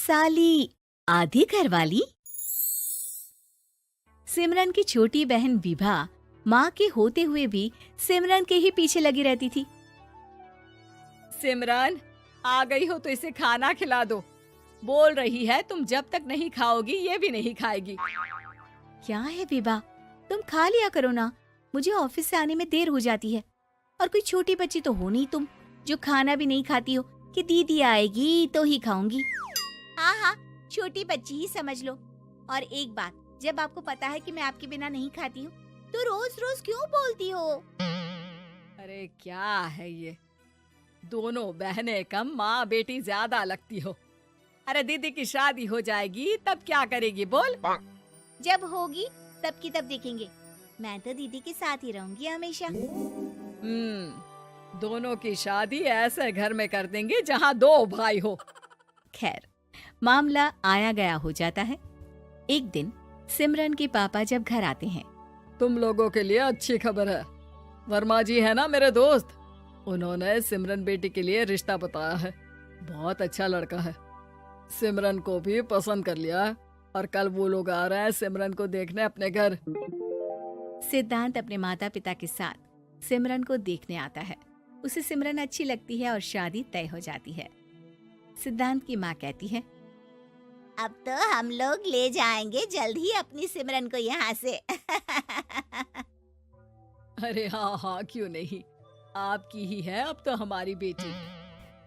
साली आधी घरवाली। सिमरन की छोटी बहन विभा माँ के होते हुए भी सिमरन के ही पीछे लगी रहती थी। सिमरन, आ गई हो तो इसे खाना खिला दो। बोल रही है तुम जब तक नहीं खाओगी ये भी नहीं खाएगी। क्या है विभा, तुम खा लिया करो ना, मुझे ऑफिस से आने में देर हो जाती है। और कोई छोटी बच्ची तो हो नहीं तुम जो खाना भी नहीं खाती हो कि दीदी आएगी तो ही खाऊंगी। हाँ हाँ, छोटी बच्ची ही समझ लो। और एक बात, जब आपको पता है कि मैं आपके बिना नहीं खाती हूँ तो रोज रोज क्यों बोलती हो? अरे क्या है ये, दोनों बहनें कम माँ बेटी ज्यादा लगती हो। अरे दीदी की शादी हो जाएगी तब क्या करेगी बोल? जब होगी तब की तब देखेंगे। मैं तो दीदी के साथ ही रहूंगी हमेशा। दोनों की शादी ऐसे घर में कर देंगे जहाँ दो भाई हो। खैर, मामला आया गया हो जाता है। एक दिन सिमरन के पापा जब घर आते हैं, तुम लोगों के लिए अच्छी खबर है। वर्मा जी है ना मेरे दोस्त, उन्होंने सिमरन बेटी के लिए रिश्ता बताया है। बहुत अच्छा लड़का है, सिमरन को भी पसंद कर लिया है और कल वो लोग आ रहे हैं सिमरन को देखने अपने घर। सिद्धांत अपने माता पिता के साथ सिमरन को देखने आता है। उसे सिमरन अच्छी लगती है और शादी तय हो जाती है। सिद्धांत की माँ कहती है, अब तो हम लोग ले जाएंगे जल्द ही अपनी सिमरन को यहाँ से। अरे हाँ हाँ, क्यों नहीं, आपकी ही है अब तो हमारी बेटी।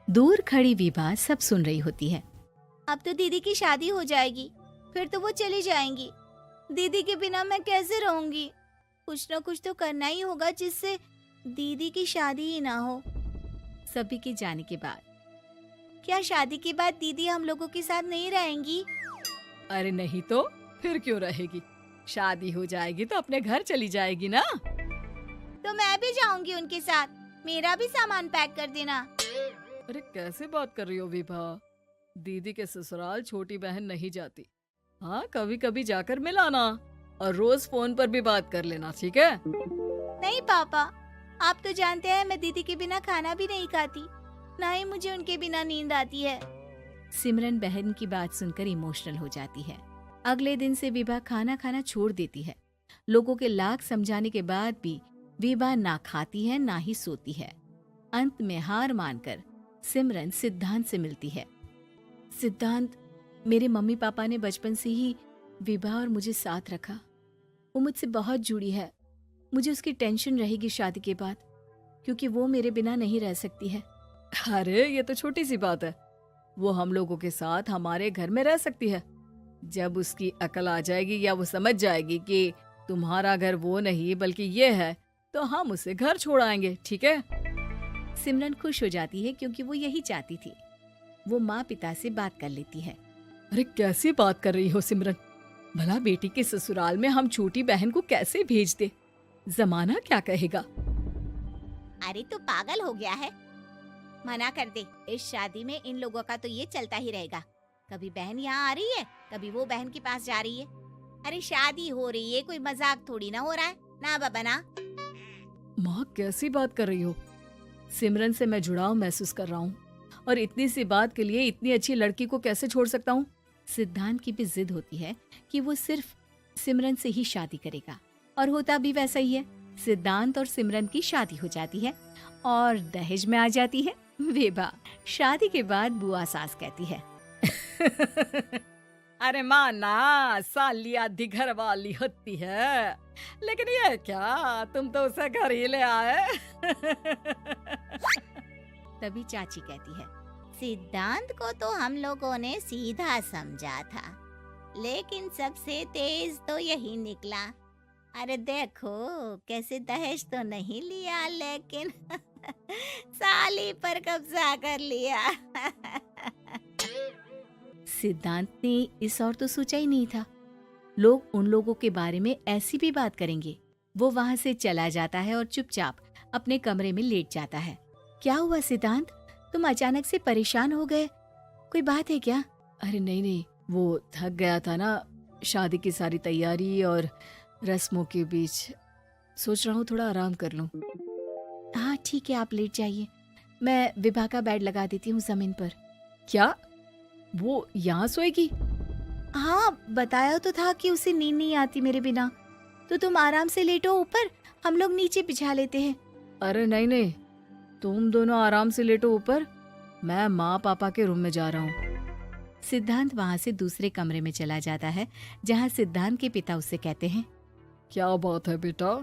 दूर खड़ी विभा सब सुन रही होती है। अब तो दीदी की शादी हो जाएगी, फिर तो वो चली जाएंगी। दीदी के बिना मैं कैसे रहूंगी? कुछ न कुछ तो करना ही होगा जिससे दीदी की शादी ही ना हो। सभी के जाने के बाद क्या शादी के बाद दीदी हम लोगों के साथ नहीं रहेंगी? अरे नहीं तो फिर क्यों रहेगी, शादी हो जाएगी तो अपने घर चली जाएगी ना। तो मैं भी जाऊंगी उनके साथ, मेरा भी सामान पैक कर देना। अरे कैसे बात कर रही हो विभा, दीदी के ससुराल छोटी बहन नहीं जाती। हाँ, कभी कभी जाकर मिलाना और रोज फोन पर भी बात कर लेना, ठीक है? नहीं पापा, आप तो जानते हैं मैं दीदी के बिना खाना भी नहीं खाती, ना ही मुझे उनके बिना नींद आती है। सिमरन बहन की बात सुनकर इमोशनल हो जाती है। अगले दिन से विभा खाना खाना छोड़ देती है। लोगों के लाख समझाने के बाद भी विभा ना खाती है ना ही सोती है। अंत में हार मानकर सिमरन सिद्धांत से मिलती है। सिद्धांत, मेरे मम्मी पापा ने बचपन से ही विभा और मुझे साथ रखा। वो मुझसे बहुत जुड़ी है। मुझे उसकी टेंशन रहेगी शादी के बाद, क्योंकि वो मेरे बिना नहीं रह सकती है। अरे ये तो छोटी सी बात है, वो हम लोगों के साथ हमारे घर में रह सकती है। जब उसकी अकल आ जाएगी या वो समझ जाएगी कि तुम्हारा घर वो नहीं बल्कि ये है, तो हम उसे घर छोड़ आएंगे, ठीक है? सिमरन खुश हो जाती है क्योंकि वो यही चाहती थी। वो माँ पिता से बात कर लेती है। अरे कैसी बात कर रही हो सिमरन, भला बेटी के ससुराल में हम छोटी बहन को कैसे भेज दे? जमाना क्या कहेगा? अरे तो पागल हो गया है, मना कर दे। इस शादी में इन लोगों का तो ये चलता ही रहेगा। कभी बहन यहाँ आ रही है, कभी वो बहन के पास जा रही है। अरे शादी हो रही है, कोई मजाक थोड़ी ना हो रहा है ना बाबा ना। माँ कैसी बात कर रही हो? सिमरन से मैं जुड़ाव महसूस कर रहा हूँ और इतनी सी बात के लिए इतनी अच्छी लड़की को कैसे छोड़ सकता हूँ? सिद्धांत की भी जिद होती है कि वो सिर्फ सिमरन से ही शादी करेगा, और होता भी वैसा ही है। सिद्धांत और सिमरन की शादी हो जाती है और दहेज में आ जाती है विभा। शादी के बाद बुआ सास कहती है, अरे माँ ना, साली आधी घर वाली होती है, लेकिन ये क्या, तुम तो उसे घर ही ले आए। तभी चाची कहती है, सिद्धांत को तो हम लोगों ने सीधा समझा था, लेकिन सबसे तेज तो यही निकला। अरे देखो कैसे दहेज तो नहीं लिया, लेकिन साली पर कब्जा कर लिया। सिद्धांत ने इस और तो सोचा ही नहीं था, लोग उन लोगों के बारे में ऐसी भी बात करेंगे। वो वहाँ से चला जाता है और चुपचाप अपने कमरे में लेट जाता है। क्या हुआ सिद्धांत, तुम अचानक से परेशान हो गए, कोई बात है क्या? अरे नहीं नहीं, वो थक गया था ना, शादी की सारी तैयारी और रस्मों के बीच, सोच रहा हूँ थोड़ा आराम कर लूँ। हाँ ठीक है, आप लेट जाइए, मैं विभा का बेड लगा देती हूँ जमीन पर। क्या? वो यहाँ सोएगी? हाँ, बताया तो था कि उसे नींद नहीं आती मेरे बिना। तो तुम आराम से लेटो ऊपर, हम लोग नीचे बिछा लेते हैं। अरे नहीं नहीं, तुम दोनों आराम से लेटो ऊपर, मैं माँ पापा के रूम में जा रहा हूँ। सिद्धांत वहाँ से दूसरे कमरे में चला जाता है, जहाँ सिद्धांत के पिता उससे कहते हैं, क्या बात है बेटा,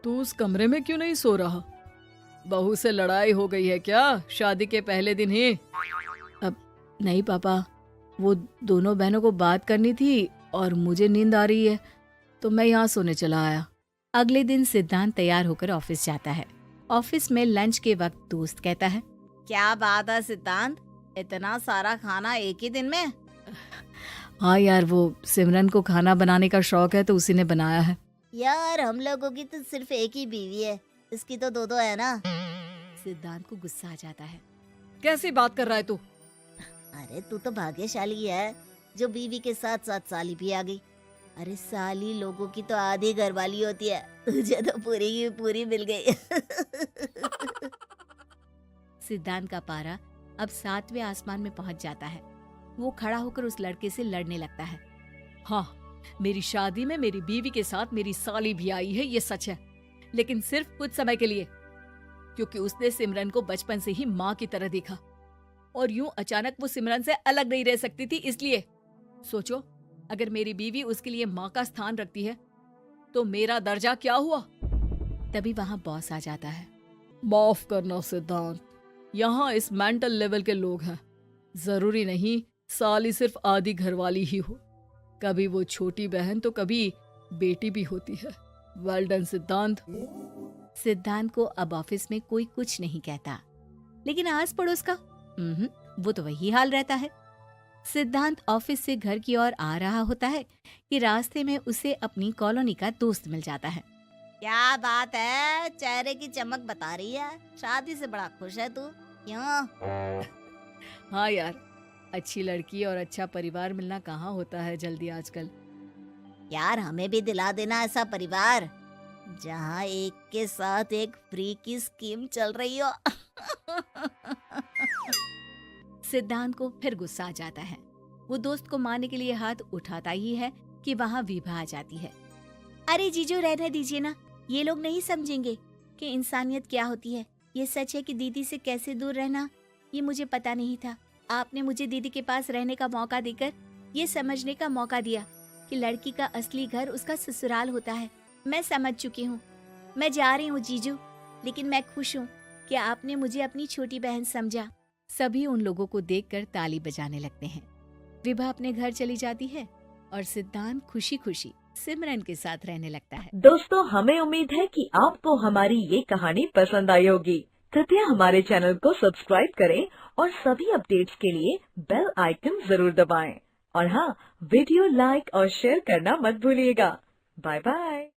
तू उस कमरे में क्यों नहीं सो रहा? बहू से लड़ाई हो गई है क्या शादी के पहले दिन ही? अब नहीं पापा, वो दोनों बहनों को बात करनी थी और मुझे नींद आ रही है, तो मैं यहाँ सोने चला आया। अगले दिन सिद्धांत तैयार होकर ऑफिस जाता है। ऑफिस में लंच के वक्त दोस्त कहता है, क्या बात है सिद्धांत, इतना सारा खाना एक ही दिन में? हाँ यार, वो सिमरन को खाना बनाने का शौक है तो उसी ने बनाया है। यार हम लोगों की तो सिर्फ एक ही बीवी है, इसकी तो दो है ना। सिद्धांत को गुस्सा आ जाता है। कैसी बात कर रहा है तू? अरे तू तो भाग्यशाली है जो बीवी के साथ साथ साली भी आ गई। अरे साली लोगों की तो आधी घरवाली होती है, तुझे तो पूरी की पूरी मिल गई। सिद्धांत का पारा अब 7वें आसमान में पहुंच जाता है। वो खड़ा होकर उस लड़के से लड़ने लगता है। हाँ, मेरी शादी में मेरी बीवी के साथ मेरी साली भी आई है, ये सच है, लेकिन सिर्फ कुछ समय के लिए, क्योंकि उसने सिमरन को बचपन से ही माँ की तरह देखा और यूं अचानक वो सिमरन से अलग नहीं रह सकती थी। इसलिए सोचो, अगर मेरी बीवी उसके लिए माँ का स्थान रखती है तो मेरा दर्जा क्या हुआ? तभी वहाँ बॉस आ जाता है। माफ करना सिद्धांत, यहाँ इस मेंटल लेवल के लोग हैं, जरूरी नहीं साली सिर्फ आधी घरवाली ही हो, कभी वो छोटी बहन तो कभी बेटी भी होती है। वेल डन सिद्धांत। सिद्धांत को अब ऑफिस में कोई कुछ नहीं कहता, लेकिन आस पड़ोस का वो तो वही हाल रहता है। सिद्धांत ऑफिस से घर की ओर आ रहा होता है कि रास्ते में उसे अपनी कॉलोनी का दोस्त मिल जाता है। क्या बात है, चेहरे की चमक बता रही है, शादी से बड़ा खुश है तू, क्यों? हाँ यार, अच्छी लड़की और अच्छा परिवार मिलना कहाँ होता है जल्दी आजकल। यार हमें भी दिला देना ऐसा परिवार जहाँ एक के साथ एक फ्री की स्कीम चल रही हो। सिद्धांत को फिर गुस्सा आ जाता है। वो दोस्त को मारने के लिए हाथ उठाता ही है कि वहाँ विभा आ जाती है। अरे जीजू, रहने दीजिए ना, ये लोग नहीं समझेंगे कि इंसानियत क्या होती है। ये सच है कि दीदी से कैसे दूर रहना, ये मुझे पता नहीं था। आपने मुझे दीदी के पास रहने का मौका देकर ये समझने का मौका दिया कि लड़की का असली घर उसका ससुराल होता है। मैं समझ चुकी हूँ, मैं जा रही हूँ जीजू, लेकिन मैं खुश हूँ कि आपने मुझे अपनी छोटी बहन समझा। सभी उन लोगों को देखकर ताली बजाने लगते हैं। विभा अपने घर चली जाती है और सिद्धांत खुशी खुशी सिमरन के साथ रहने लगता है। दोस्तों, हमें उम्मीद है कि आपको हमारी ये कहानी पसंद आई होगी। कृपया हमारे चैनल को सब्सक्राइब करें और सभी अपडेट्स के लिए बेल आइकन जरूर दबाएं। और हाँ, वीडियो लाइक और शेयर करना मत भूलिएगा। Bye bye.